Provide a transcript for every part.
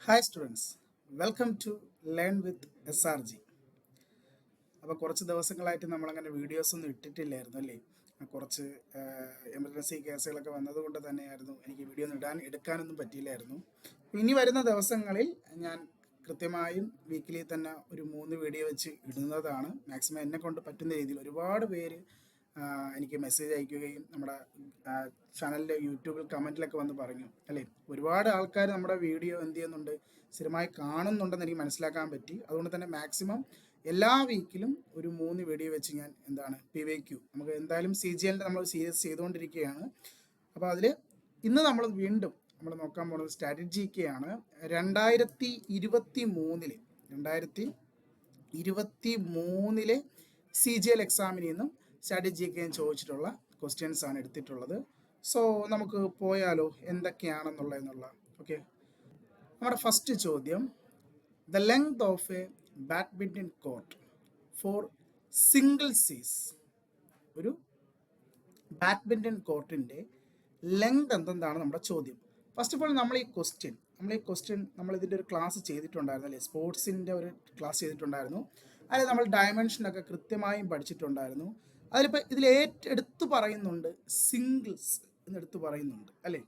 Hi students, welcome to learn with SRG. അപ്പോൾ കുറച്ച് ദിവസങ്ങളായിട്ട് നമ്മളങ്ങനെ വീഡിയോസൊന്നും ഇട്ടിട്ടില്ലായിരുന്നു അല്ലേ. കുറച്ച് എമർജൻസി കേസുകളൊക്കെ വന്നതുകൊണ്ട് തന്നെയായിരുന്നു എനിക്ക് വീഡിയോ എടുക്കാനൊന്നും പറ്റിയില്ലായിരുന്നു. ഇനി വരുന്ന ദിവസങ്ങളിൽ ഞാൻ കൃത്യമായും വീക്കിലി തന്നെ ഒരു 3 വീഡിയോ വെച്ച് ഇടുന്നതാണ്. മാക്സിമം എന്നെ കൊണ്ട് പറ്റുന്ന രീതിയിൽ. ഒരുപാട് പേര് എനിക്ക് മെസ്സേജ് അയക്കുകയും നമ്മുടെ ചാനലിൻ്റെ യൂട്യൂബിൽ കമൻറ്റിലൊക്കെ വന്ന് പറഞ്ഞു അല്ലേ. ഒരുപാട് ആൾക്കാർ നമ്മുടെ വീഡിയോ എന്ത് ചെയ്യുന്നുണ്ട്, സ്ഥിരമായി കാണുന്നുണ്ടെന്ന് എനിക്ക് മനസ്സിലാക്കാൻ പറ്റി. അതുകൊണ്ട് തന്നെ മാക്സിമം എല്ലാ വീക്കിലും ഒരു 3 വീഡിയോ വെച്ച് ഞാൻ PYQ നമുക്ക് എന്തായാലും CGL നമ്മൾ സീരീസ് ചെയ്തുകൊണ്ടിരിക്കുകയാണ്. അപ്പോൾ അതിൽ ഇന്ന് നമ്മൾ വീണ്ടും നോക്കാൻ പോകുന്നത് സ്ട്രാറ്റജിക്കാണ്. 2023 CGL എക്സാമിൽ നിന്നും സ്ട്രാറ്റജിക്ക് ചോദിച്ചിട്ടുള്ള ക്വസ്റ്റ്യൻസ് ആണ് എടുത്തിട്ടുള്ളത്. സോ നമുക്ക് പോയാലോ എന്തൊക്കെയാണെന്നുള്ള. ഓക്കെ, നമ്മുടെ ഫസ്റ്റ് ചോദ്യം, the length of A badminton court four single സീസ്. ഒരു ബാഡ്മിൻ്റൺ കോർട്ടിൻ്റെ ലെങ്ത് എന്തെന്നാണ് നമ്മുടെ ചോദ്യം. ഫസ്റ്റ് ഓഫ് ഓൾ നമ്മൾ ഈ ക്വസ്റ്റ്യൻ നമ്മൾ ഇതിൻ്റെ ഒരു ക്ലാസ് ചെയ്തിട്ടുണ്ടായിരുന്നു അല്ലേ. സ്പോർട്സിൻ്റെ ഒരു ക്ലാസ് ചെയ്തിട്ടുണ്ടായിരുന്നു. അതിൽ നമ്മൾ ഡയമെൻഷനൊക്കെ കൃത്യമായും പഠിച്ചിട്ടുണ്ടായിരുന്നു. അതിലിപ്പോൾ ഇതിൽ എടുത്തു പറയുന്നുണ്ട് സിംഗിൾസ് എന്നെടുത്ത് പറയുന്നുണ്ട് അല്ലേ.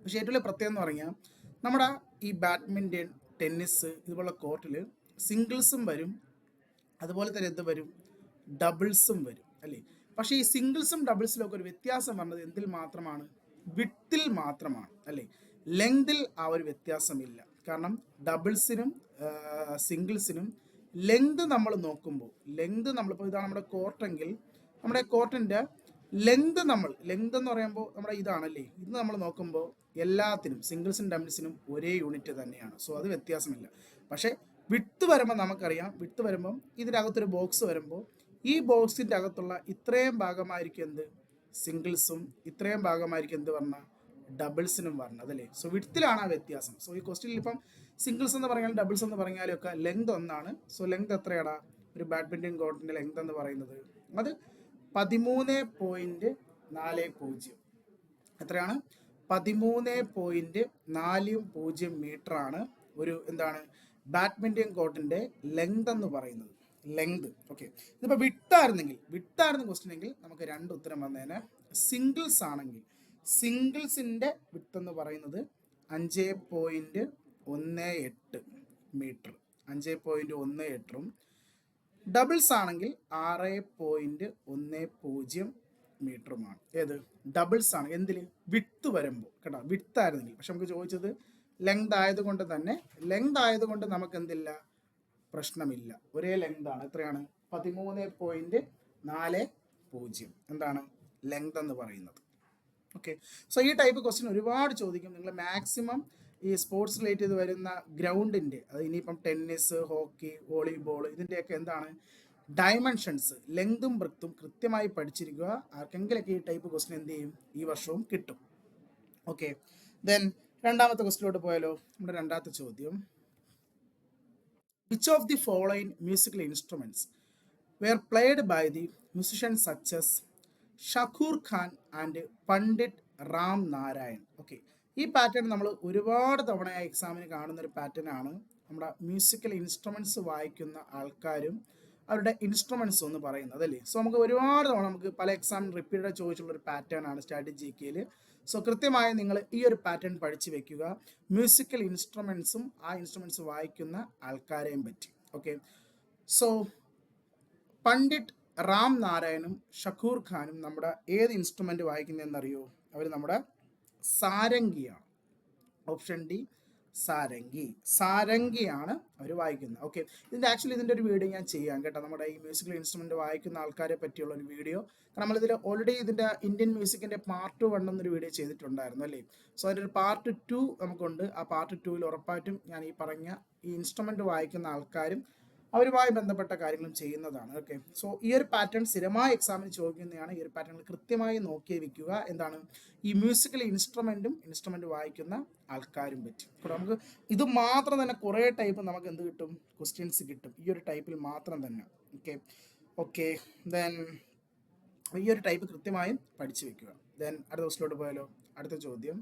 പക്ഷേ ഏറ്റവും പ്രത്യേകം എന്ന് പറഞ്ഞാൽ നമ്മുടെ ഈ ബാഡ്മിൻ്റൺ, ടെന്നീസ് ഇതുപോലുള്ള കോർട്ടിൽ സിംഗിൾസും വരും, അതുപോലെ തന്നെ എന്ത് വരും, ഡബിൾസും വരും അല്ലേ. പക്ഷേ ഈ സിംഗിൾസും ഡബിൾസിലും ഒക്കെ ഒരു വ്യത്യാസം വന്നത് എന്തിൽ മാത്രമാണ്? വിഡ്ത്തിൽ മാത്രമാണ് അല്ലേ. ലെങ്തിൽ ആ ഒരു വ്യത്യാസമില്ല. കാരണം ഡബിൾസിനും സിംഗിൾസിനും ലെങ്ത് നമ്മൾ നോക്കുമ്പോൾ, നമ്മളിപ്പോൾ ഇതാണ് നമ്മുടെ കോർട്ടെങ്കിൽ, നമ്മുടെ കോർട്ടിൻ്റെ ലെങ്ത് എന്ന് പറയുമ്പോൾ നമ്മുടെ ഇതാണല്ലേ, ഇത് നമ്മൾ നോക്കുമ്പോൾ എല്ലാത്തിനും സിംഗിൾസിനും ഡബിൾസിനും ഒരേ യൂണിറ്റ് തന്നെയാണ്. സോ അത് വ്യത്യാസമില്ല. പക്ഷേ വിഡ്ത്ത് വരുമ്പോൾ നമുക്കറിയാം, വിഡ്ത്ത് വരുമ്പം ഇതിനകത്തൊരു ബോക്സ് വരുമ്പോൾ ഈ ബോക്സിൻ്റെ അകത്തുള്ള ഇത്രയും ഭാഗമായിരിക്കും എന്ത്, സിംഗിൾസും, ഇത്രയും ഭാഗമായിരിക്കും എന്ത് പറഞ്ഞാൽ ഡബിൾസിനും പറഞ്ഞത് അതല്ലേ. സോ വിഡ്ത്തിലാണ് ആ വ്യത്യാസം. സോ ഈ ക്വസ്റ്റ്യനിൽ ഇപ്പം സിംഗിൾസ് എന്ന് പറഞ്ഞാലും ഡബിൾസ് എന്ന് പറഞ്ഞാലും ഒക്കെ ലെങ്ത് ഒന്നാണ്. സോ ലെങ്ത് എത്രയാടാ? ഒരു ബാഡ്മിൻ്റൺ കോർട്ടിൻ്റെ ലെങ്ത് എന്ന് പറയുന്നത് അത് 13.40. എത്രയാണ്? 13.40 മീറ്ററാണ് ഒരു ബാഡ്മിൻ്റൺ കോർട്ടിൻ്റെ ലെങ്ത് എന്ന് പറയുന്നത്. ലെങ്ത്. ഓക്കെ, ഇതിപ്പോൾ വിട്ടായിരുന്നു ക്വസ്റ്റ്യൻ എങ്കിൽ നമുക്ക് 2 ഉത്തരം വന്നേനെ. സിംഗിൾസ് ആണെങ്കിൽ സിംഗിൾസിൻ്റെ വിട്ട് എന്ന് പറയുന്നത് 5.18 മീറ്റർ, 5.18. ഡബിൾസ് ആണെങ്കിൽ 6.10 മീറ്ററുമാണ്. ഏത്? ഡബിൾസ് ആണ്. എന്തിൽ? വിട്ട് വരുമ്പോൾ കേട്ടോ, വിട്ടായിരുന്നെങ്കിൽ. പക്ഷെ നമുക്ക് ചോദിച്ചത് ലെങ്ത് ആയതുകൊണ്ട് നമുക്ക് എന്തില്ല, പ്രശ്നമില്ല. ഒരേ ലെങ്ത് ആണ്. എത്രയാണ്? 13.40 എന്താണ് ലെങ്ത് എന്ന് പറയുന്നത്. ഓക്കെ, സോ ഈ ടൈപ്പ് ക്വസ്റ്റ്യൻ ഒരുപാട് ചോദിക്കും. നിങ്ങൾ മാക്സിമം ഈ സ്പോർട്സ് റിലേറ്റ് ചെയ്ത് വരുന്ന ഗ്രൗണ്ടിൻ്റെ, അത് ഇനിയിപ്പം ടെന്നീസ്, ഹോക്കി, വോളിബോൾ, ഇതിൻ്റെയൊക്കെ ഡയമെൻഷൻസ്, ലെങ്തും ബ്രെത്തും കൃത്യമായി പഠിച്ചിരിക്കുക. ആർക്കെങ്കിലൊക്കെ ഈ ടൈപ്പ് ക്വസ്റ്റ്യൻ എന്ത് ചെയ്യും, ഈ വർഷവും കിട്ടും. ഓക്കെ, ദെൻ രണ്ടാമത്തെ ക്വസ്റ്റ്യനിലോട്ട് പോയാലോ. നമ്മുടെ രണ്ടാമത്തെ ചോദ്യം, which of the following musical instruments were played by the musicians such as Shakoor Khan and Pandit Ram Narayan. Okay, ഈ പാറ്റേൺ നമ്മൾ ഒരുപാട് തവണ എക്സാമിന് കാണുന്ന ഒരു പാറ്റേൺ ആണ്. നമ്മുടെ മ്യൂസിക്കൽ ഇൻസ്ട്രുമെൻറ്റ്സ് വായിക്കുന്ന ആൾക്കാരും അവരുടെ ഇൻസ്ട്രുമെൻറ്റ്സ് എന്ന് പറയുന്നത് അല്ലേ. സോ നമുക്ക് ഒരുപാട് തവണ പല എക്സാമിന് റിപ്പീറ്റഡ് ചോദിച്ചുള്ള ഒരു പാറ്റേൺ ആണ് സ്ട്രാറ്റജിക്കയിൽ. സോ കൃത്യമായി നിങ്ങൾ ഈ ഒരു പാറ്റേൺ പഠിച്ചു വെക്കുക. മ്യൂസിക്കൽ ഇൻസ്ട്രുമെൻറ്റ്സും ആ ഇൻസ്ട്രുമെൻറ്റ്സ് വായിക്കുന്ന ആൾക്കാരെയും പറ്റി. ഓക്കെ, സോ പണ്ഡിറ്റ് റാം നാരായണും ഷക്കൂർ ഖാനും നമ്മുടെ ഏത് ഇൻസ്ട്രുമെൻ്റ് വായിക്കുന്നതെന്നറിയോ? അവർ നമ്മുടെ സാരംഗിയാണ്. ഓപ്ഷൻ ഡി, സാരംഗിയാണ് അവർ വായിക്കുന്നത്. ഓക്കെ, ഇതിൻ്റെ ഒരു വീഡിയോ ഞാൻ ചെയ്യാം കേട്ടോ, നമ്മുടെ ഈ മ്യൂസിക്കൽ ഇൻസ്ട്രുമെൻ്റ് വായിക്കുന്ന ആൾക്കാരെ പറ്റിയുള്ള ഒരു വീഡിയോ. കാരണം നമ്മളിതിൽ ഓൾറെഡി ഇതിൻ്റെ ഇന്ത്യൻ മ്യൂസിക്കിൻ്റെ പാർട്ട് 1 എന്നൊരു വീഡിയോ ചെയ്തിട്ടുണ്ടായിരുന്നു അല്ലേ. സോ അതിൻ്റെ ഒരു പാർട്ട് 2 നമുക്കുണ്ട്. ആ പാർട്ട് 2ൽ ഉറപ്പായിട്ടും ഞാൻ ഈ പറഞ്ഞ ഈ ഇൻസ്ട്രുമെൻ്റ് വായിക്കുന്ന ആൾക്കാരും അവരുമായി ബന്ധപ്പെട്ട കാര്യങ്ങളും ചെയ്യുന്നതാണ്. ഓക്കെ, സോ ഈ ഒരു പാറ്റേൺ സ്ഥിരമായി എക്സാമിന് ചോദിക്കുന്നതാണ്. ഈ ഒരു പാറ്റേൺ കൃത്യമായി നോക്കി വെക്കുക. ഈ മ്യൂസിക്കൽ ഇൻസ്ട്രുമെൻ്റ് വായിക്കുന്ന ആൾക്കാരും പറ്റും. അപ്പോൾ നമുക്ക് ഇത് മാത്രം തന്നെ കുറേ ടൈപ്പ് നമുക്ക് എന്ത് കിട്ടും, ക്വസ്റ്റ്യൻസ് കിട്ടും ഈ ഒരു ടൈപ്പിൽ മാത്രം തന്നെ. ഓക്കെ, ദെൻ ഈ ഒരു ടൈപ്പ് കൃത്യമായും പഠിച്ചു വെക്കുക. ദെൻ അടുത്ത ക്വസ്റ്റ്യനിലോട്ട് പോയാലോ. അടുത്ത ചോദ്യം,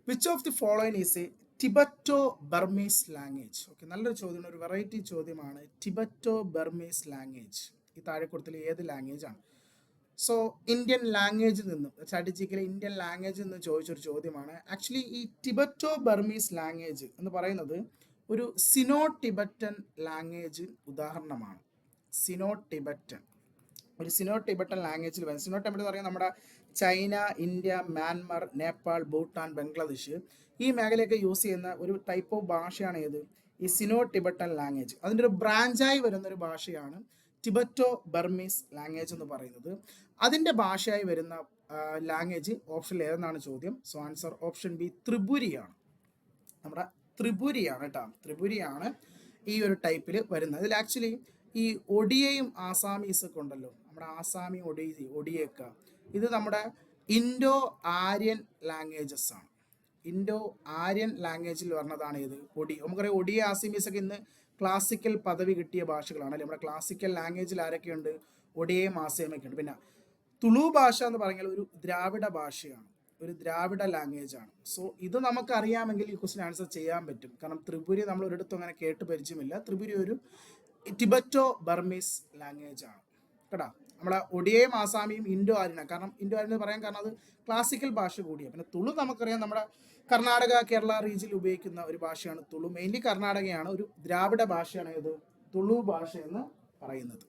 which of the following is a Tibeto Burmese language. Okay, നല്ലൊരു ചോദ്യമാണ്, ഒരു വെറൈറ്റി ചോദ്യമാണ്. ടിബറ്റോ ബർമീസ് ലാംഗ്വേജ് ഈ താഴെ കൊടുത്തിൽ ഏത് ലാംഗ്വേജ് ആണ്? സോ ഇന്ത്യൻ ലാംഗ്വേജിൽ നിന്നും സ്ട്രാറ്റജിക്കലി ഇന്ത്യൻ ലാംഗ്വേജിൽ നിന്ന് ചോദിച്ചൊരു ചോദ്യമാണ്. ആക്ച്വലി ഈ ടിബറ്റോ ബർമീസ് ലാംഗ്വേജ് എന്ന് പറയുന്നത് ഒരു സിനോ ടിബറ്റൻ ലാംഗ്വേജ് ഉദാഹരണമാണ്. സിനോ ടിബറ്റൻ, ഒരു സിനോ ടിബറ്റൻ ലാംഗ്വേജിൽ വരുന്നത്. സിനോ ടിബറ്റൻ എന്ന് പറയുന്നത് നമ്മുടെ China, India, Myanmar, Nepal, Bhutan, Bangladesh ഈ മേഖലയൊക്കെ യൂസ് ചെയ്യുന്ന ഒരു ടൈപ്പ് ഓഫ് ഭാഷയാണ് ഏത്? ഈ സിനോ ടിബറ്റൻ ലാംഗ്വേജ്. അതിൻ്റെ ഒരു ബ്രാഞ്ചായി വരുന്നൊരു ഭാഷയാണ് ടിബറ്റോ ബർമീസ് ലാംഗ്വേജ് എന്ന് പറയുന്നത്. അതിൻ്റെ ഭാഷയായി വരുന്ന ലാംഗ്വേജ് ഓപ്ഷൻ ഏതെന്നാണ് ചോദ്യം. സോ ആൻസർ ഓപ്ഷൻ ബി ത്രിപുരിയാണ്. നമ്മുടെ ത്രിപുരിയാണ് കേട്ടോ, ത്രിപുരിയാണ് ഈ ഒരു ടൈപ്പിൽ വരുന്നത്. ഇതിൽ ആക്ച്വലി ഈ ഒഡിയയും ആസാമീസ് ഒക്കെ ഉണ്ടല്ലോ, നമ്മുടെ ആസാമി ഒഡിയൊക്കെ ഇത് നമ്മുടെ ഇൻഡോ ആര്യൻ ലാംഗ്വേജസ് ആണ്. ഇൻഡോ ആര്യൻ ലാംഗ്വേജിൽ വരുന്നതാണ് ഇത് ഒഡി. നമുക്കറിയാം ഒഡിയ ആസാമീസ് ഒക്കെ ഇന്ന് ക്ലാസിക്കൽ പദവി കിട്ടിയ ഭാഷകളാണ് അല്ലേ. നമ്മുടെ ക്ലാസിക്കൽ ലാംഗ്വേജിൽ ആരൊക്കെയുണ്ട്? ഒഡിയയും ആസാമൊക്കെ ഉണ്ട്. പിന്നെ തുളു ഭാഷ എന്ന് പറഞ്ഞാൽ ഒരു ദ്രാവിഡ ഭാഷയാണ്, ഒരു ദ്രാവിഡ ലാംഗ്വേജ് ആണ്. സോ ഇത് നമുക്ക് അറിയാമെങ്കിൽ ഈ ക്വസ്റ്റ്യൻ ആൻസർ ചെയ്യാൻ പറ്റും. കാരണം ത്രിപുരി നമ്മൾ ഒരിടത്തും അങ്ങനെ കേട്ട് പരിചയമില്ല. ത്രിപുരി ഒരു ടിബറ്റോ ബർമീസ് ലാംഗ്വേജ് ആണ് കേട്ടോ. നമ്മളെ ഒഡിയയും ആസാമിയും ഇൻഡോ ആര്യനാണ്. കാരണം ഇൻഡോ ആര്യൻ എന്ന് പറയാൻ കാരണം അത് ക്ലാസിക്കൽ ഭാഷ കൂടിയാണ്. പിന്നെ തുളു നമുക്കറിയാം, നമ്മുടെ കർണാടക, കേരള റീജിയനിൽ ഉപയോഗിക്കുന്ന ഒരു ഭാഷയാണ് തുളു. മെയിൻലി കർണാടകയാണ്, ഒരു ദ്രാവിഡ ഭാഷയാണ് ഇത് തുളു ഭാഷ എന്ന് പറയുന്നത്.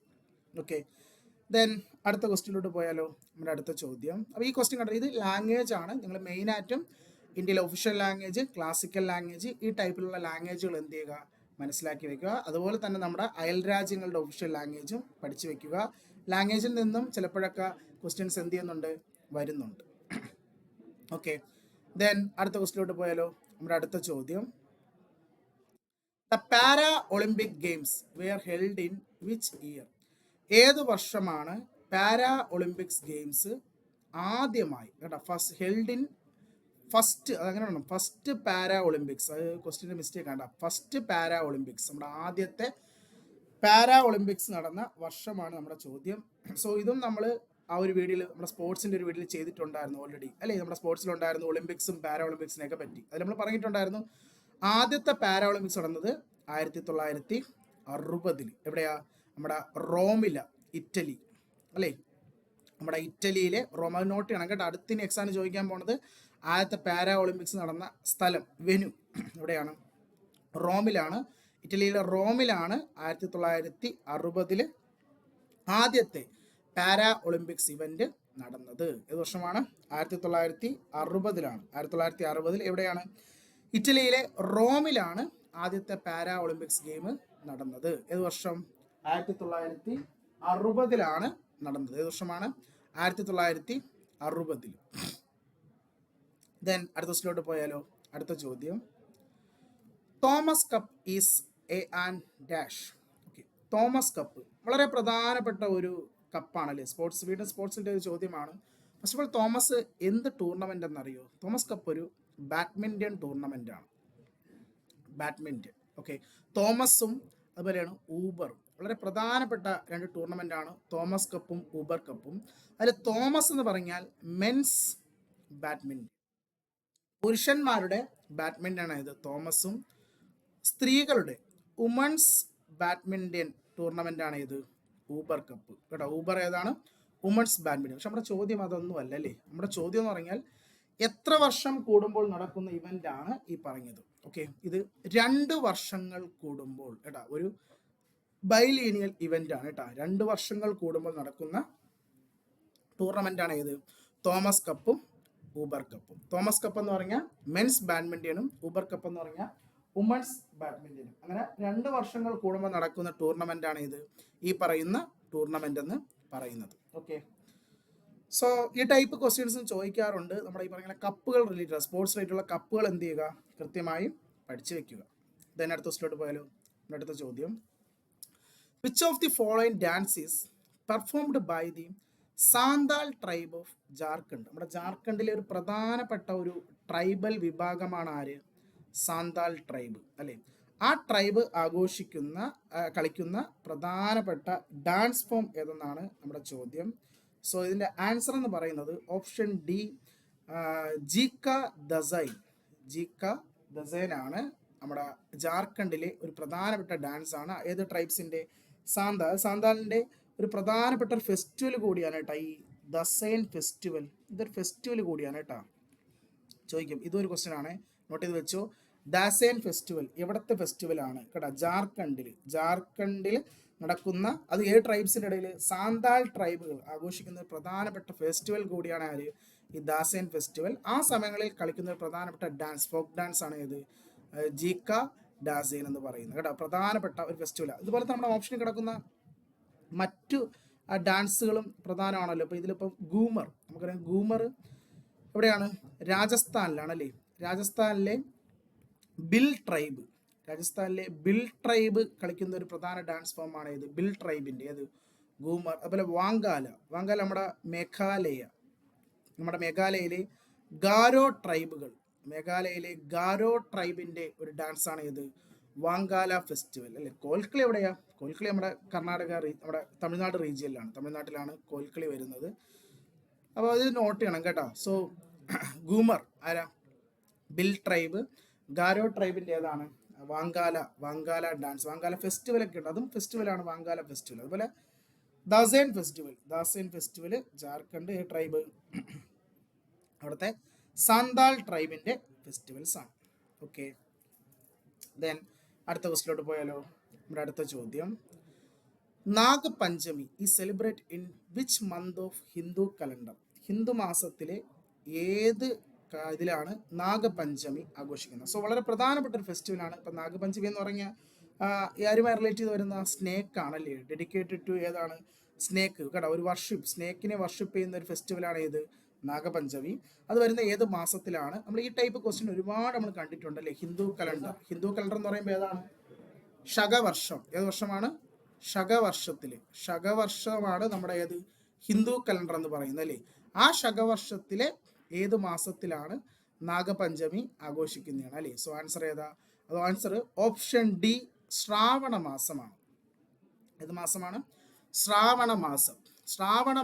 ഓക്കെ, ദെൻ അടുത്ത ക്വസ്റ്റ്യനിലോട്ട് പോയാലോ. നമ്മുടെ അടുത്ത ചോദ്യം, അപ്പോൾ ഈ ക്വസ്റ്റ്യൻ കണ്ടത് ഇത് ലാംഗ്വേജ് ആണ്. നിങ്ങൾ മെയിനായിട്ടും ഇന്ത്യയിലെ ഒഫീഷ്യൽ ലാംഗ്വേജ്, ക്ലാസിക്കൽ ലാംഗ്വേജ്, ഈ ടൈപ്പിലുള്ള ലാംഗ്വേജുകൾ എന്ത് ചെയ്യുക, മനസ്സിലാക്കി വെക്കുക. അതുപോലെ തന്നെ നമ്മുടെ അയൽ രാജ്യങ്ങളുടെ ഒഫീഷ്യൽ ലാംഗ്വേജും പഠിച്ചു വെക്കുക. ലാംഗ്വേജിൽ നിന്നും ചിലപ്പോഴൊക്കെ ക്വസ്റ്റ്യൻസ് എന്ത് ചെയ്യുന്നുണ്ട്, വരുന്നുണ്ട്. ഓക്കെ, ദെൻ അടുത്ത ക്വസ്റ്റ്യനിലോട്ട് പോയാലോ. നമ്മുടെ അടുത്ത ചോദ്യം, the para Olympic games were held in which year? ഏത് വർഷമാണ് പാരാ ഒളിമ്പിക്സ് ഗെയിംസ് ആദ്യമായി കേട്ടോ ഹെൽഡ് ഇൻ ഫസ്റ്റ്, അതങ്ങനെ വേണം, ഫസ്റ്റ് പാരാ ഒളിമ്പിക്സ്. അത് ക്വസ്റ്റ്യൻ്റെ മിസ്റ്റേക്ക് ആണ്. ഫസ്റ്റ് പാരാ ഒളിമ്പിക്സ്, നമ്മുടെ ആദ്യത്തെ പാരാ ഒളിമ്പിക്സ് നടന്ന വർഷമാണ് നമ്മുടെ ചോദ്യം. സോ ഇതും നമ്മൾ ആ ഒരു വീഡിയോയിൽ, നമ്മുടെ സ്പോർട്സിൻ്റെ ഒരു വീഡിയോയിൽ ചെയ്തിട്ടുണ്ടായിരുന്നു ഓൾറെഡി അല്ലേ. നമ്മുടെ സ്പോർട്സിലുണ്ടായിരുന്നു ഒളിമ്പിക്സും പാരാ ഒളിമ്പിക്സിനെയൊക്കെ പറ്റി. അതിൽ നമ്മൾ പറഞ്ഞിട്ടുണ്ടായിരുന്നു ആദ്യത്തെ പാരാ ഒളിമ്പിക്സ് നടന്നത് 1960. എവിടെയാ? നമ്മുടെ റോമില, ഇറ്റലി അല്ലേ. നമ്മുടെ ഇറ്റലിയിലെ റോമനോട്ടിയാണ് കേട്ടോ. അടുത്തിന് എക്സാമിന് ചോദിക്കാൻ പോണത് ആദ്യത്തെ പാരാ ഒളിമ്പിക്സ് നടന്ന സ്ഥലം, വെന്യൂ എവിടെയാണ്? റോമിലാണ്. ഇറ്റലിയിലെ റോമിലാണ് 1960 ആദ്യത്തെ പാരാ ഒളിമ്പിക്സ് ഇവന്റ് നടന്നത്. ഏത് വർഷമാണ്? 1960. 1960 എവിടെയാണ്? ഇറ്റലിയിലെ റോമിലാണ് ആദ്യത്തെ പാരാ ഒളിമ്പിക്സ് ഗെയിം നടന്നത്. ഏത് വർഷം? 1960 നടന്നത്. ഏത് വർഷമാണ്? 1960. ദെൻ അടുത്ത ക്വസ്റ്റ്യനിലോട്ട് പോയാലോ. അടുത്ത ചോദ്യം, Thomas cup is A and dash. Okay, Thomas cup വളരെ പ്രധാനപ്പെട്ട ഒരു കപ്പാണല്ലേ. സ്പോർട്സിൻ്റെ ഒരു ചോദ്യമാണ്. ഫസ്റ്റ് ഓഫ് ഓൾ തോമസ് എന്ത് ടൂർണമെൻ്റ് എന്നറിയോ? തോമസ് കപ്പ് ഒരു ബാഡ്മിൻ്റൺ ടൂർണമെൻ്റ് ആണ്. ബാഡ്മിൻ്റൺ. ഓക്കെ, തോമസും അതുപോലെയാണ് ഊബറും വളരെ പ്രധാനപ്പെട്ട രണ്ട് ടൂർണമെൻ്റ് ആണ് തോമസ് കപ്പും ഊബർ കപ്പും. അതിൽ തോമസ് എന്ന് പറഞ്ഞാൽ മെൻസ് ബാഡ്മിൻ്റൺ, പുരുഷന്മാരുടെ ബാഡ്മിൻ്റൺ ആണ് ഇത് തോമസും. സ്ത്രീകളുടെ വുമൺസ് ബാഡ്മിൻ്റൺ ടൂർണമെൻ്റ് ആണ് ഇത് ഊബർ കപ്പ് കേട്ടോ. ഊബർ ഏതാണ്? Women's badminton. പക്ഷെ നമ്മുടെ ചോദ്യം അതൊന്നും അല്ല അല്ലേ. നമ്മുടെ ചോദ്യം എന്ന് പറഞ്ഞാൽ എത്ര വർഷം കൂടുമ്പോൾ നടക്കുന്ന ഇവൻ്റ് ആണ് ഈ പറഞ്ഞത്. ഓക്കെ, ഇത് 2 വർഷങ്ങൾ കൂടുമ്പോൾ കേട്ടോ, ഒരു ബൈലീനിയൽ ഇവൻ്റ് ആണ് കേട്ടോ. 2 വർഷങ്ങൾ കൂടുമ്പോൾ നടക്കുന്ന ടൂർണമെൻ്റ് ആണ് ഇത് തോമസ് കപ്പും ഊബർ കപ്പും. തോമസ് കപ്പ് എന്ന് പറഞ്ഞാൽ മെൻസ് ബാഡ്മിൻ്റനും ഊബർ കപ്പ് എന്ന് പറഞ്ഞാൽ വുമൺസ് ബാഡ്മിൻ്റനും. അങ്ങനെ 2 വർഷങ്ങൾ കൂടുമ്പോൾ നടക്കുന്ന ടൂർണമെൻ്റ് ആണ് ഇത് ഈ പറയുന്ന ടൂർണമെൻ്റ് എന്ന് പറയുന്നത്. ഓക്കെ, സോ ഈ ടൈപ്പ് ക്വസ്റ്റ്യൻസും ചോദിക്കാറുണ്ട്. നമ്മുടെ ഈ പറയുന്ന കപ്പുകൾ റിലേറ്റഡ്, സ്പോർട്സ് റിലേറ്റഡുള്ള കപ്പുകൾ എന്ത് ചെയ്യുക, കൃത്യമായും പഠിച്ചു വെക്കുക. ദെൻ അടുത്ത ക്വസ്റ്റ്യനിലോട്ട് പോയാലോ. അടുത്ത ചോദ്യം, which of the following dance is performed by the Santhal tribe of Jharkhand? നമ്മുടെ ജാർഖണ്ഡിലെ ഒരു പ്രധാനപ്പെട്ട ഒരു ട്രൈബൽ വിഭാഗമാണ് ആര്? സാന്താൾ ട്രൈബ് അല്ലേ. ആ ട്രൈബ് കളിക്കുന്ന പ്രധാനപ്പെട്ട ഡാൻസ് ഫോം ഏതെന്നാണ് നമ്മുടെ ചോദ്യം. സോ ഇതിൻ്റെ ആൻസർ എന്ന് പറയുന്നത് ഓപ്ഷൻ ഡി, ജീക്ക ദസൈ. ജീക്ക ദസേൻ ആണ് നമ്മുടെ ജാർഖണ്ഡിലെ ഒരു പ്രധാനപ്പെട്ട ഡാൻസ് ആണ്. ഏത് ട്രൈബ്സിൻ്റെ? സാന്താൽ. സാന്താലിൻ്റെ ഒരു പ്രധാനപ്പെട്ട ഒരു ഫെസ്റ്റിവൽ കൂടിയാണ് കേട്ടോ ഈ ദസേൻ ഫെസ്റ്റിവൽ. ഇതൊരു ഫെസ്റ്റിവൽ കൂടിയാണ് കേട്ടോ. ചോദിക്കും, ഇതൊരു ക്വസ്റ്റ്യൻ ആണ്, നോട്ട് ചെയ്ത് വെച്ചോ. ദാസേൻ ഫെസ്റ്റിവൽ എവിടത്തെ ഫെസ്റ്റിവലാണ് കേട്ടോ? ജാർഖണ്ഡിൽ നടക്കുന്ന, അത് 7 ട്രൈബ്സിൻ്റെ ഇടയിൽ സാന്താൾ ട്രൈബുകൾ ആഘോഷിക്കുന്ന ഒരു പ്രധാനപ്പെട്ട ഫെസ്റ്റിവൽ കൂടിയാണ് ആര്? ഈ ദാസേൻ ഫെസ്റ്റിവൽ. ആ സമയങ്ങളിൽ കളിക്കുന്ന ഒരു പ്രധാനപ്പെട്ട ഡാൻസ്, ഫോക്ക് ഡാൻസ് ആണ് ഏത്? ജീക്ക ഡാസേൻ എന്ന് പറയുന്നത് കേട്ടോ. പ്രധാനപ്പെട്ട ഒരു ഫെസ്റ്റിവലാണ്. ഇതുപോലെ നമ്മുടെ ഓപ്ഷനിൽ കിടക്കുന്ന മറ്റു ഡാൻസുകളും പ്രധാനമാണല്ലോ. ഇപ്പോൾ ഇതിലിപ്പം ഗൂമർ, നമുക്കറിയാം ഗൂമർ എവിടെയാണ്? രാജസ്ഥാനിലാണല്ലേ. രാജസ്ഥാനിലെ ബിൽ ട്രൈബ് കളിക്കുന്ന ഒരു പ്രധാന ഡാൻസ് ഫോമാണ് ഏത്? ബിൽ ട്രൈബിൻ്റെ ഏത്? ഗൂമർ. അതുപോലെ വാങ്കാല നമ്മുടെ മേഘാലയയിലെ ഗാരോ ട്രൈബിൻ്റെ ഒരു ഡാൻസാണ് ഏത്? വാങ്കാല ഫെസ്റ്റിവൽ അല്ലേ. കോൽക്കളി എവിടെയാ? കോൽക്കളി നമ്മുടെ നമ്മുടെ തമിഴ്നാട് റീജിയനിലാണ്. തമിഴ്നാട്ടിലാണ് കോൽക്കളി വരുന്നത്. അപ്പോൾ അത് നോട്ട് ചെയ്യണം കേട്ടോ. സോ ഗൂമർ ആരാ? Bill tribe. ഗാരോ ട്രൈബിൻ്റെ ഏതാണ്? വാങ്കാല ഡാൻസ്. വാങ്കാല ഫെസ്റ്റിവൽ ഒക്കെ ഉണ്ട്, അതും ഫെസ്റ്റിവലാണ് വാങ്കാല ഫെസ്റ്റിവൽ. അതുപോലെ ദാസേൻ ഫെസ്റ്റിവൽ ജാർഖണ്ഡ് ട്രൈബ്, അവിടുത്തെ സാന്താൾ ട്രൈബിൻ്റെ ഫെസ്റ്റിവൽസ് ആണ്. ഓക്കെ, ദെൻ അടുത്ത ക്വസ്റ്റിലോട്ട് പോയാലോ? നമ്മുടെ അടുത്ത ചോദ്യം, നാഗപഞ്ചമി ഈ celebrate in which month of Hindu calendar? Hindu മാസത്തിലെ ഏത് ഇതിലാണ് നാഗപഞ്ചമി ആഘോഷിക്കുന്നത്? സോ വളരെ പ്രധാനപ്പെട്ട ഒരു ഫെസ്റ്റിവലാണ്. ഇപ്പം നാഗപഞ്ചമി എന്ന് പറഞ്ഞാൽ ആരുമായി റിലേറ്റ് ചെയ്ത് വരുന്ന സ്നേക്ക് ആണല്ലേ. ഡെഡിക്കേറ്റഡ് ടു ഏതാണ്? സ്നേക്ക് കേട്ടോ. ഒരു സ്നേക്കിനെ വർഷിപ്പ് ചെയ്യുന്ന ഒരു ഫെസ്റ്റിവലാണ് ഏത്? നാഗപഞ്ചമി. അത് വരുന്ന ഏത് മാസത്തിലാണ്? നമ്മൾ ഈ ടൈപ്പ് ക്വസ്റ്റ്യൻ ഒരുപാട് നമ്മൾ കണ്ടിട്ടുണ്ടല്ലേ. ഹിന്ദു കലണ്ടർ എന്ന് പറയുമ്പോൾ ഏതാണ്? ശകവർഷം. ഏത് വർഷമാണ്? ശകവർഷമാണ് നമ്മുടെ ഏത്? ഹിന്ദു കലണ്ടർ എന്ന് പറയുന്നത് അല്ലേ. ആ ശകവർഷത്തിലെ ഏത് മാസത്തിലാണ് നാഗപഞ്ചമി ആഘോഷിക്കുന്നതാണ് അല്ലേ. സോ ആൻസർ ഏതാ? അത് ആൻസർ ഓപ്ഷൻ ഡി, ശ്രാവണ മാസമാണ്. ഏത് മാസമാണ്? ശ്രാവണ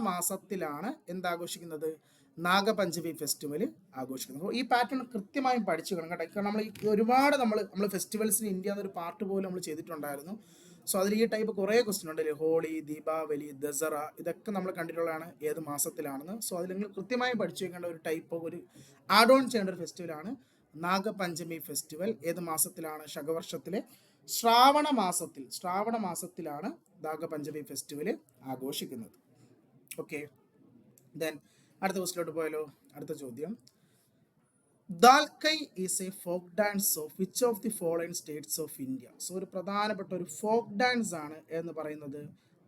മാസത്തിലാണ് എന്താഘോഷിക്കുന്നത്? നാഗപഞ്ചമി ഫെസ്റ്റിവൽ ആഘോഷിക്കുന്നത്. അപ്പോൾ ഈ പാറ്റേൺ കൃത്യമായും പഠിച്ചു വേണം കേട്ടോ. കാരണം ഒരുപാട് നമ്മൾ ഫെസ്റ്റിവൽസിന് ഇന്ത്യ എന്നൊരു പാർട്ട് പോലും നമ്മൾ ചെയ്തിട്ടുണ്ടായിരുന്നു. സോ അതിൽ ഈ ടൈപ്പ് കുറേ ക്വസ്റ്റ്യൻ ഉണ്ടല്ലേ. ഹോളി, ദീപാവലി, ദസറ, ഇതൊക്കെ നമ്മൾ കണ്ടിട്ടുള്ളതാണ് ഏത് മാസത്തിലാണെന്ന്. സോ അതിൽ നിങ്ങൾ കൃത്യമായും പഠിച്ചു വെക്കേണ്ട ഒരു ടൈപ്പ്, ഒരു ആഡ് ഓൺ ചെയ്യേണ്ട ഒരു ഫെസ്റ്റിവലാണ് നാഗപഞ്ചമി ഫെസ്റ്റിവൽ. ഏത് മാസത്തിലാണ്? ശകവർഷത്തിലെ ശ്രാവണ മാസത്തിലാണ് നാഗപഞ്ചമി ഫെസ്റ്റിവൽ ആഘോഷിക്കുന്നത്. ഓക്കെ, ദെൻ അടുത്ത ക്വസ്റ്റിലോട്ട് പോയാലോ? അടുത്ത ചോദ്യം, Dalkhai is a folk dance of which of the following states of India? So ഒരു പ്രധാനപ്പെട്ട ഒരു ഫോക്ക് ഡാൻസ് ആണ് എന്ന് പറയുന്നത്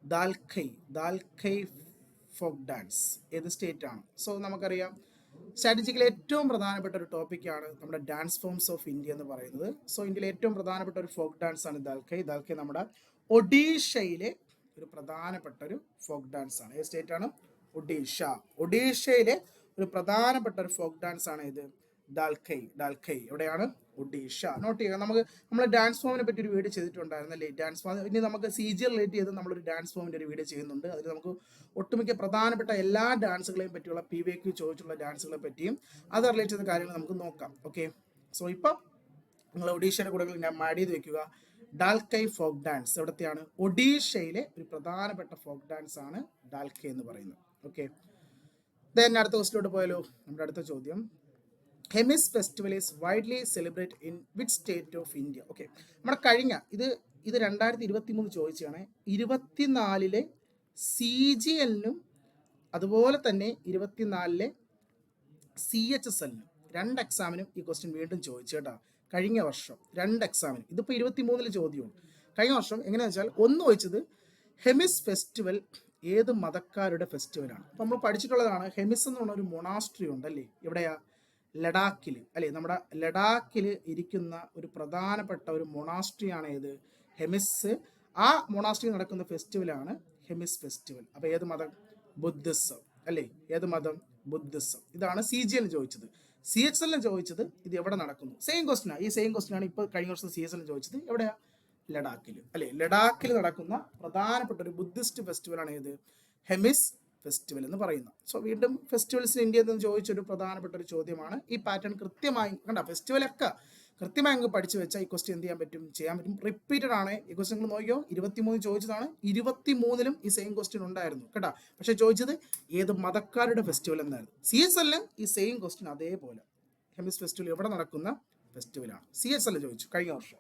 ദാൽക്കൈ ഫോക്ക് ഡാൻസ്. ഏത് സ്റ്റേറ്റ് ആണ്? സോ നമുക്കറിയാം സ്ട്രാറ്റജിക്കലി ഏറ്റവും പ്രധാനപ്പെട്ട ഒരു ടോപ്പിക്കാണ് നമ്മുടെ ഡാൻസ് ഫോംസ് ഓഫ് ഇന്ത്യ എന്ന് പറയുന്നത്. സോ ഇന്ത്യയിലെ ഏറ്റവും പ്രധാനപ്പെട്ട ഒരു ഫോക്ക് ഡാൻസ് ആണ് ദാൽക്കൈ നമ്മുടെ ഒഡീഷയിലെ ഒരു പ്രധാനപ്പെട്ട ഒരു ഫോക്ക് ഡാൻസ് ആണ്. ഏത് സ്റ്റേറ്റ് ആണ്? ഒഡീഷയിലെ ഒരു പ്രധാനപ്പെട്ട ഒരു ഫോക്ക് ഡാൻസ് ആണ് ഇത് ദാൽക്കൈ. എവിടെയാണ്? ഒഡീഷ. നോട്ട് ചെയ്യുക. നമ്മൾ ഡാൻസ് ഫോമിനെ പറ്റി ഒരു വീഡിയോ ചെയ്തിട്ടുണ്ടായിരുന്നല്ലേ. ഡാൻസ് ഫോം ഇനി നമുക്ക് CG റിലേറ്റ് ചെയ്ത് നമ്മളൊരു ഡാൻസ് ഫോമിൻ്റെ ഒരു വീഡിയോ ചെയ്യുന്നുണ്ട്. അതിൽ നമുക്ക് ഒട്ടുമിക്ക പ്രധാനപ്പെട്ട എല്ലാ ഡാൻസുകളെയും പറ്റിയുള്ള PVQ ചോദിച്ചുള്ള ഡാൻസുകളെ പറ്റിയും അത് റിലേറ്റ് ചെയ്ത കാര്യങ്ങൾ നമുക്ക് നോക്കാം. ഓക്കെ, സോ ഇപ്പം നിങ്ങൾ ഒഡീഷയുടെ കൂടെ ഞാൻ ആഡ് ചെയ്ത് വെക്കുക. ഡാൽക്കൈ ഫോക്ക് ഡാൻസ് എവിടത്തെയാണ്? ഒഡീഷയിലെ ഒരു പ്രധാനപ്പെട്ട ഫോക്ക് ഡാൻസ് ആണ് ഡാൽക്കൈ എന്ന് പറയുന്നത്. ഓക്കെ, ദെൻ അടുത്ത ക്വസ്റ്റിലോട്ട് പോയാലോ? നമ്മുടെ അടുത്ത ചോദ്യം, Hemis festival is widely celebrate in which state of India? Okay, നമ്മുടെ കഴിഞ്ഞ ഇത് 2023 ചോദിച്ചാണ്. 24-ലെ CGL-നും അതുപോലെ തന്നെ 24-ലെ CHSL-നും 2 എക്സാമിനും ഈ ക്വസ്റ്റ്യൻ വീണ്ടും ചോദിച്ചു കേട്ടോ. കഴിഞ്ഞ വർഷം 2 എക്സാമിനും. ഇതിപ്പോൾ 23-ൽ ചോദ്യമാണ്. കഴിഞ്ഞ വർഷം എങ്ങനെയാണെന്ന് വെച്ചാൽ ഒന്ന് ചോദിച്ചത് ഹെമിസ് ഫെസ്റ്റിവൽ ഏത് മതക്കാരുടെ ഫെസ്റ്റിവലാണ്? അപ്പോൾ നമ്മൾ പഠിച്ചിട്ടുള്ളതാണ് ഹെമിസ് എന്ന് പറഞ്ഞ ഒരു മൊണാസ്ട്രി ഉണ്ടല്ലേ. എവിടെയാ? ലഡാക്കിൽ അല്ലേ. നമ്മുടെ ലഡാക്കിൽ ഇരിക്കുന്ന ഒരു പ്രധാനപ്പെട്ട ഒരു മൊണാസ്ട്രിയാണ് ഏത്? ഹെമിസ്. ആ മൊണാസ്ട്രി നടക്കുന്ന ഫെസ്റ്റിവലാണ് ഹെമിസ് ഫെസ്റ്റിവൽ. അപ്പോൾ ഏത് മതം? ബുദ്ധിസം അല്ലേ. ഏത് മതം? ബുദ്ധിസം. ഇതാണ് CGL ചോദിച്ചത്. CHL ചോദിച്ചത് ഇത് എവിടെ നടക്കുന്നു? സെയിം ക്വസ്റ്റ്യനാണ്. ഈ സെയിം ക്വസ്റ്റ്യനാണ് ഇപ്പോൾ കഴിഞ്ഞ വർഷം CSL ചോദിച്ചത്. എവിടെയാ? ലഡാക്കിൽ അല്ലേ. ലഡാക്കിൽ നടക്കുന്ന പ്രധാനപ്പെട്ട ഒരു ബുദ്ധിസ്റ്റ് ഫെസ്റ്റിവലാണ് ഏത്? ഹെമിസ് ഫെസ്റ്റിവൽ എന്ന് പറയുന്നത്. സോ വീണ്ടും ഫെസ്റ്റിവൽസ് ഇന്ത്യയിൽ നിന്ന് ചോദിച്ചൊരു പ്രധാനപ്പെട്ട ഒരു ചോദ്യമാണ്. ഈ പാറ്റേൺ കൃത്യമായി കണ്ട. ഫെസ്റ്റിവലൊക്കെ കൃത്യമായി അങ്ങ് പഠിച്ചു വെച്ചാൽ ഈ ക്വസ്റ്റ്യൻ എന്ത് ചെയ്യാൻ പറ്റും, ചെയ്യാൻ പറ്റും. റിപ്പീറ്റഡ് ആണ് ഈ ക്വസ്റ്റ്യൻ. നിങ്ങൾ നോക്കിയോ, 23 ചോദിച്ചതാണ്, 23ലും ഈ സെയിം ക്വസ്റ്റ്യൻ ഉണ്ടായിരുന്നു കേട്ടോ. പക്ഷെ ചോദിച്ചത് ഏത് മതക്കാരുടെ ഫെസ്റ്റിവൽ എന്നായിരുന്നു. CSL ഈ സെയിം ക്വസ്റ്റ്യൻ അതേപോലെ ഹെമിസ് ഫെസ്റ്റിവൽ എവിടെ നടക്കുന്ന ഫെസ്റ്റിവലാണ്, CSL ചോദിച്ചു കഴിഞ്ഞ വർഷം.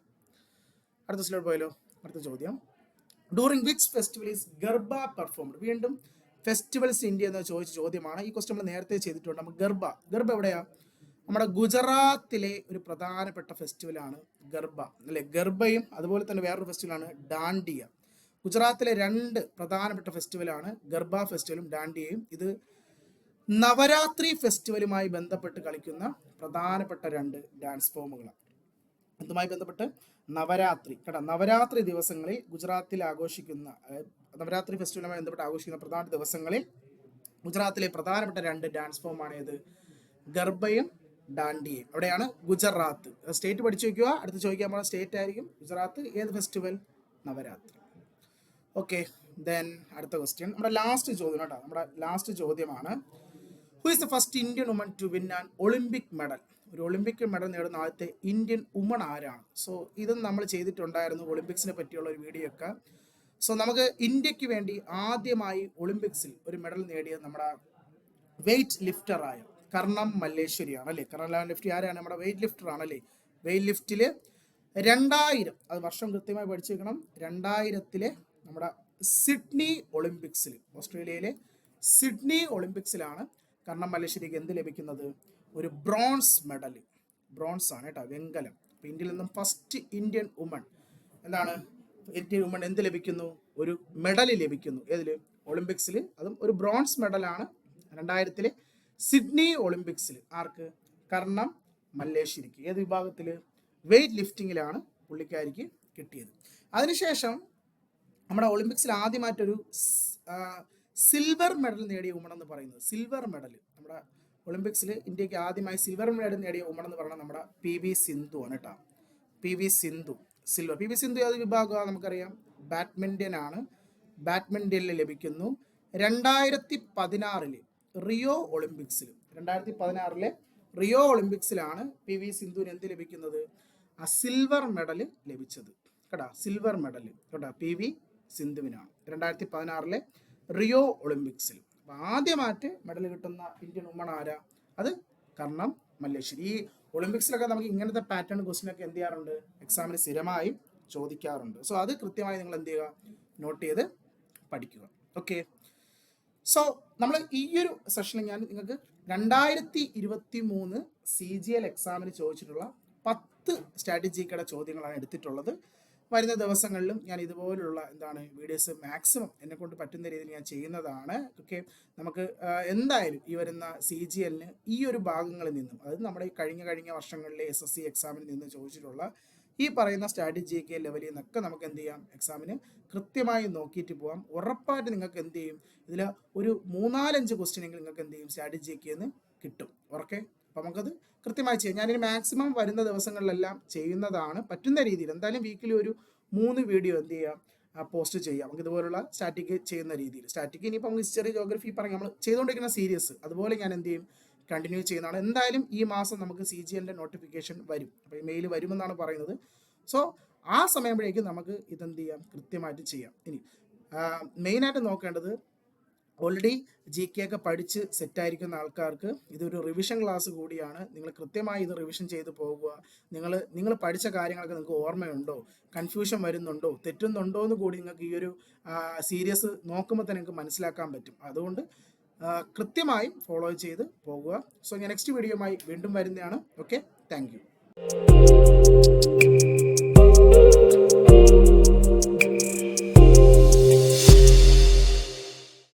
അടുത്ത സ്ലൈഡ് പോയാലോ. അടുത്ത ചോദ്യം, during which festival is garba performed. വീണ്ടും ഫെസ്റ്റിവൽസ് ഇന്ത്യ എന്ന ചോദിച്ച ചോദ്യമാണ്. ഈ ക്വസ്റ്റ്യൻ നമ്മൾ നേരത്തെ ചെയ്തിട്ടുണ്ട്. നമുക്ക് ഗർബ എവിടെയാ, നമ്മുടെ ഗുജറാത്തിലെ ഒരു പ്രധാനപ്പെട്ട ഫെസ്റ്റിവലാണ് ഗർബ അല്ലെ. ഗർബയും അതുപോലെ തന്നെ വേറൊരു ഫെസ്റ്റിവലാണ് ഡാൻഡിയ. ഗുജറാത്തിലെ 2 പ്രധാനപ്പെട്ട ഫെസ്റ്റിവലാണ് ഗർബ ഫെസ്റ്റിവലും ഡാൻഡിയയും. ഇത് നവരാത്രി ഫെസ്റ്റിവലുമായി ബന്ധപ്പെട്ട് കളിക്കുന്ന പ്രധാനപ്പെട്ട 2 ഡാൻസ് ഫോമുകളാണ്. ഇതുമായി ബന്ധപ്പെട്ട് നവരാത്രി കേട്ടോ, നവരാത്രി ദിവസങ്ങളിൽ ഗുജറാത്തിൽ ആഘോഷിക്കുന്ന, നവരാത്രി ഫെസ്റ്റിവലുമായി ബന്ധപ്പെട്ട് ആഘോഷിക്കുന്ന പ്രധാന ദിവസങ്ങളിൽ ഗുജറാത്തിലെ പ്രധാനപ്പെട്ട 2 ഡാൻസ് ഫോമാണ് ഏത്, ഗർബയും ഡാൻഡിയയും. അവിടെയാണ് ഗുജറാത്ത്. സ്റ്റേറ്റ് പഠിച്ചു വയ്ക്കുക. അടുത്ത് ചോദിക്കാൻ പോകുന്ന സ്റ്റേറ്റ് ആയിരിക്കും ഗുജറാത്ത്. ഏത് ഫെസ്റ്റിവൽ, നവരാത്രി. ഓക്കെ, ദെൻ അടുത്ത ക്വസ്റ്റ്യൻ, നമ്മുടെ ലാസ്റ്റ് ചോദ്യം കേട്ടോ. നമ്മുടെ ലാസ്റ്റ് ചോദ്യമാണ്, who is the first Indian woman to win an Olympic medal. ഒരു ഒളിമ്പിക് മെഡൽ നേടുന്ന ആദ്യത്തെ ഇന്ത്യൻ വുമൺ ആരാണ്. സോ ഇതും നമ്മൾ ചെയ്തിട്ടുണ്ടായിരുന്നു ഒളിമ്പിക്സിനെ പറ്റിയുള്ള ഒരു വീഡിയോ ഒക്കെ. സോ നമുക്ക് ഇന്ത്യക്ക് വേണ്ടി ആദ്യമായി ഒളിമ്പിക്സിൽ ഒരു മെഡൽ നേടിയത് നമ്മുടെ വെയ്റ്റ് ലിഫ്റ്ററായ കർണം മല്ലേശ്വരിയാണ് അല്ലേ. കർണം ലിഫ്റ്റ് ആരാണ്, നമ്മുടെ വെയ്റ്റ് ലിഫ്റ്റർ ആണല്ലേ. വെയ്റ്റ് ലിഫ്റ്റിൽ 2000, അത് വർഷം കൃത്യമായി പഠിച്ചു വെക്കണം, 2000 നമ്മുടെ സിഡ്നി ഒളിമ്പിക്സിൽ, ഓസ്ട്രേലിയയിലെ സിഡ്നി ഒളിമ്പിക്സിലാണ് കർണം മല്ലേശ്വരിക്ക് എന്ത് ലഭിക്കുന്നത്, ഒരു ബ്രോൺസ് മെഡൽ. ബ്രോൺസ് ആണ് കേട്ടോ, വെങ്കലം. അപ്പോൾ ഇന്ത്യയിൽ നിന്നും ഫസ്റ്റ് ഇന്ത്യൻ വുമൺ എന്താണ്, ഇന്ത്യൻ വുമൺ എന്ത് ലഭിക്കുന്നു, ഒരു മെഡൽ ലഭിക്കുന്നു. ഏതിൽ, ഒളിമ്പിക്സിൽ. അതും ഒരു ബ്രോൺസ് മെഡലാണ് 2000 സിഡ്നി ഒളിമ്പിക്സിൽ. ആർക്ക്, കർണം മല്ലേശ്വരിക്ക്. ഏത് വിഭാഗത്തിൽ, വെയ്റ്റ് ലിഫ്റ്റിങ്ങിലാണ് പുള്ളിക്കാരിക്ക് കിട്ടിയത്. അതിനുശേഷം നമ്മുടെ ഒളിമ്പിക്സിൽ ആദ്യമായിട്ടൊരു സിൽവർ മെഡൽ നേടിയ വുമൺ എന്ന് പറയുന്നത്, സിൽവർ മെഡൽ നമ്മുടെ ഒളിമ്പിക്സിൽ ഇന്ത്യക്ക് ആദ്യമായി സിൽവർ മെഡൽ നേടിയ വുമൺ എന്ന് പറയുന്നത് നമ്മുടെ PV സിന്ധു ആണ് കേട്ടോ. PV Sindhu silver. PV Sindhu ഏത് വിഭാഗമാണ് നമുക്കറിയാം, ബാഡ്മിൻ്റൺ ആണ്. ബാഡ്മിൻ്റണിൽ ലഭിക്കുന്നു. 2016 റിയോ ഒളിമ്പിക്സിൽ, 2016 റിയോ ഒളിമ്പിക്സിലാണ് PV സിന്ധുവിന് എന്ത് ലഭിക്കുന്നത്, ആ സിൽവർ മെഡൽ ലഭിച്ചത് കേട്ടോ. സിൽവർ മെഡൽ കേട്ടോ PV സിന്ധുവിനാണ് 2016 റിയോ ഒളിമ്പിക്സിൽ. അപ്പോൾ ആദ്യമായിട്ട് മെഡൽ കിട്ടുന്ന ഇന്ത്യൻ വുമൺ ആരാ, അത് കർണം മല്ലേശ്വരി. ഈ ഒളിമ്പിക്സിലൊക്കെ നമുക്ക് ഇങ്ങനത്തെ പാറ്റേൺ ക്വസ്റ്റ്യനൊക്കെ എന്ത് ചെയ്യാറുണ്ട്, എക്സാമിന് സ്ഥിരമായി ചോദിക്കാറുണ്ട്. സോ അത് കൃത്യമായി നിങ്ങൾ എന്ത് ചെയ്യുക, നോട്ട് ചെയ്ത് പഠിക്കുക. ഓക്കെ, സോ നമ്മൾ ഈ ഒരു സെഷനിൽ ഞാൻ നിങ്ങൾക്ക് 2023 CGL എക്സാമിന് ചോദിച്ചിട്ടുള്ള 10 സ്ട്രാറ്റജിക്കയുടെ ചോദ്യങ്ങളാണ് എടുത്തിട്ടുള്ളത്. വരുന്ന ദിവസങ്ങളിലും ഞാൻ ഇതുപോലുള്ള വീഡിയോസ് മാക്സിമം എന്നെ കൊണ്ട് പറ്റുന്ന രീതിയിൽ ഞാൻ ചെയ്യുന്നതാണ്. ഓക്കെ, നമുക്ക് എന്തായാലും ഈ വരുന്ന CGLന് ഈ ഒരു ഭാഗങ്ങളിൽ നിന്നും, അതായത് നമ്മുടെ ഈ കഴിഞ്ഞ വർഷങ്ങളിലെ SSC എക്സാമിൽ നിന്ന് ചോദിച്ചിട്ടുള്ള ഈ പറയുന്ന സ്ട്രാറ്റജിക്ക് ലെവലിൽ നിന്നൊക്കെ നമുക്ക് എന്ത് ചെയ്യാം, എക്സാമിന് കൃത്യമായി നോക്കിയിട്ട് പോകാം. ഉറപ്പായിട്ട് നിങ്ങൾക്ക് എന്ത് ചെയ്യും, ഇതിൽ ഒരു 3-4-5 ക്വസ്റ്റ്യനെങ്കിലും നിങ്ങൾക്ക് എന്ത് ചെയ്യും, സ്ട്രാറ്റജിക്ക് എന്ന് കിട്ടും. ഓക്കെ, അപ്പോൾ നമുക്കത് കൃത്യമായി ചെയ്യാം. ഞാനിനി മാക്സിമം വരുന്ന ദിവസങ്ങളിലെല്ലാം ചെയ്യുന്നതാണ്, പറ്റുന്ന രീതിയിൽ. എന്തായാലും വീക്കിലി ഒരു 3 വീഡിയോ എന്ത് ചെയ്യാം, പോസ്റ്റ് ചെയ്യാം. നമുക്ക് ഇതുപോലുള്ള സ്റ്റാറ്റിക് ചെയ്യുന്ന രീതിയിൽ. സ്റ്റാറ്റിക് ഇനിയിപ്പോൾ നമുക്ക് ഹിസ്റ്ററി, ജോഗ്രഫി പറഞ്ഞ് നമ്മൾ ചെയ്തുകൊണ്ടിരിക്കുന്ന സീരീസ് അതുപോലെ ഞാൻ എന്ത് ചെയ്യും, കണ്ടിന്യൂ ചെയ്യുന്നതാണ്. എന്തായാലും ഈ മാസം നമുക്ക് CGLൻ്റെ നോട്ടിഫിക്കേഷൻ വരും. അപ്പോൾ ഈ മെയിൽ വരുമെന്നാണ് പറയുന്നത്. സോ ആ സമയമ്പോഴേക്കും നമുക്ക് ഇതെന്ത് ചെയ്യാം, കൃത്യമായിട്ട് ചെയ്യാം. ഇനി മെയിനായിട്ട് നോക്കേണ്ടത്, ഓൾറെഡി GK ഒക്കെ പഠിച്ച് സെറ്റായിരിക്കുന്ന ആൾക്കാർക്ക് ഇതൊരു റിവിഷൻ ക്ലാസ് കൂടിയാണ്. നിങ്ങൾ കൃത്യമായി ഇത് റിവിഷൻ ചെയ്ത് പോകുക. നിങ്ങൾ പഠിച്ച കാര്യങ്ങളൊക്കെ നിങ്ങൾക്ക് ഓർമ്മയുണ്ടോ, കൺഫ്യൂഷൻ വരുന്നുണ്ടോ, തെറ്റുന്നുണ്ടോ എന്ന് കൂടി നിങ്ങൾക്ക് ഈ ഒരു സീരീസ് നോക്കുമ്പോൾ തന്നെ നിങ്ങൾക്ക് മനസ്സിലാക്കാൻ പറ്റും. അതുകൊണ്ട് കൃത്യമായി ഫോളോ ചെയ്ത് പോകുക. സോ ഞാൻ നെക്സ്റ്റ് വീഡിയോയുമായി വീണ്ടും വരുന്നതാണ്. Okay, thank you.